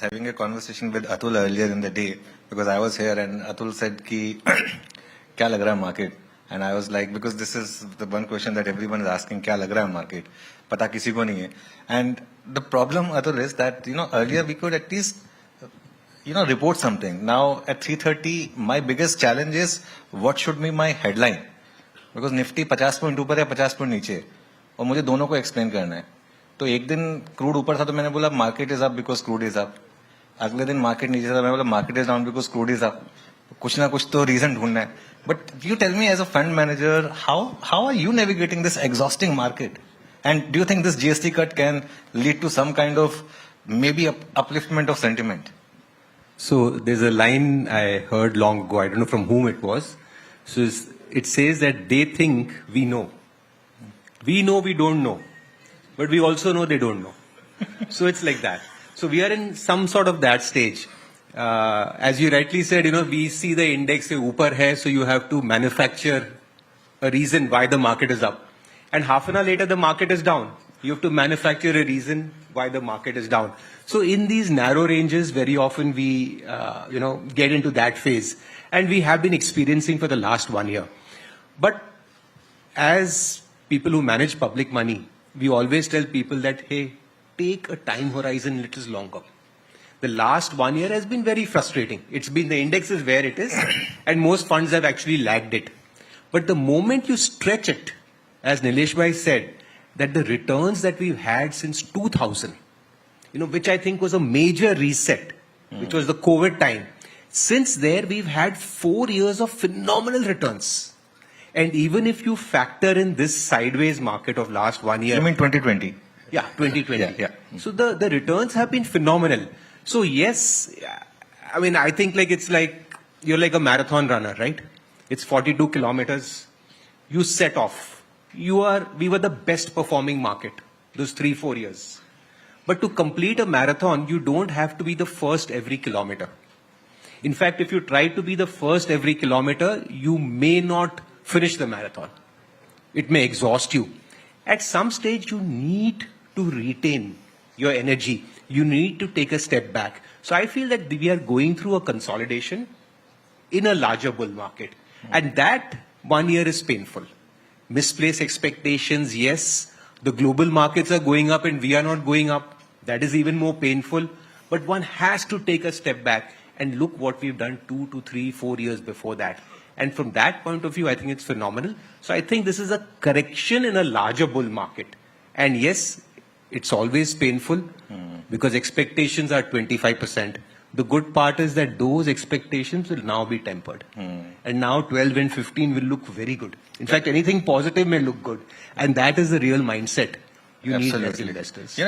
having a conversation with Atul earlier in the day because I was here and Atul said ki kya lag raha market, and I was like, because this is the one question that everyone is asking, kya lag raha market, pata kisi ko nahi hai. And the problem, Atul, is that earlier we could at least report something. Now at 3:30 my biggest challenge is what should be my headline, because Nifty 50 point ऊपर है 50 point नीचे और मुझे दोनों को explain करना है. तो एक दिन क्रूड ऊपर था तो मैंने बोला market is up because crude is up. अगले दिन मार्केट नीचे था, मैंने बोला market is down because crude is up. कुछ ना कुछ तो रीजन ढूंढना है. But you tell me as a fund manager, how are you navigating this exhausting market, and do you think this GST cut can lead to some kind of maybe upliftment of sentiment? So there's a line I heard long ago, I don't know from whom it was. So it says that they think we know. We know we don't know. But we also know they don't know. So it's like that. So we are in some sort of that stage. As you rightly said, we see the index se upar hai, so you have to manufacture a reason why the market is up. And half an hour later, the market is down. You have to manufacture a reason why the market is down. So in these narrow ranges, very often we, get into that phase. And we have been experiencing for the last 1 year. But as people who manage public money, we always tell people that, hey, take a time horizon little longer. The last 1 year has been very frustrating. It's been, the index is where it is, and most funds have actually lagged it. But the moment you stretch it, as Nilesh Bhai said, that the returns that we've had since 2000, which I think was a major reset, which was the COVID time. Since there, we've had 4 years of phenomenal returns. And even if you factor in this sideways market of last 1 year. You mean 2020? Yeah, 2020. Yeah. So the returns have been phenomenal. So yes, I mean, I think it's like, you're like a marathon runner, right? It's 42 kilometers. You set off. We were the best performing market those 3-4 years. But to complete a marathon, you don't have to be the first every kilometer. In fact, if you try to be the first every kilometer, you may not finish the marathon. It may exhaust you. At some stage, you need to retain your energy. You need to take a step back. So I feel that we are going through a consolidation in a larger bull market. And that 1 year is painful. Misplaced expectations, yes. The global markets are going up and we are not going up. That is even more painful. But one has to take a step back and look what we've done 2 to 3, 4 years before that. And from that point of view, I think it's phenomenal. So I think this is a correction in a larger bull market. And yes, it's always painful because expectations are 25%. The good part is that those expectations will now be tempered. And now 12 and 15 will look very good. In fact, anything positive may look good. And that is the real mindset you need as investors.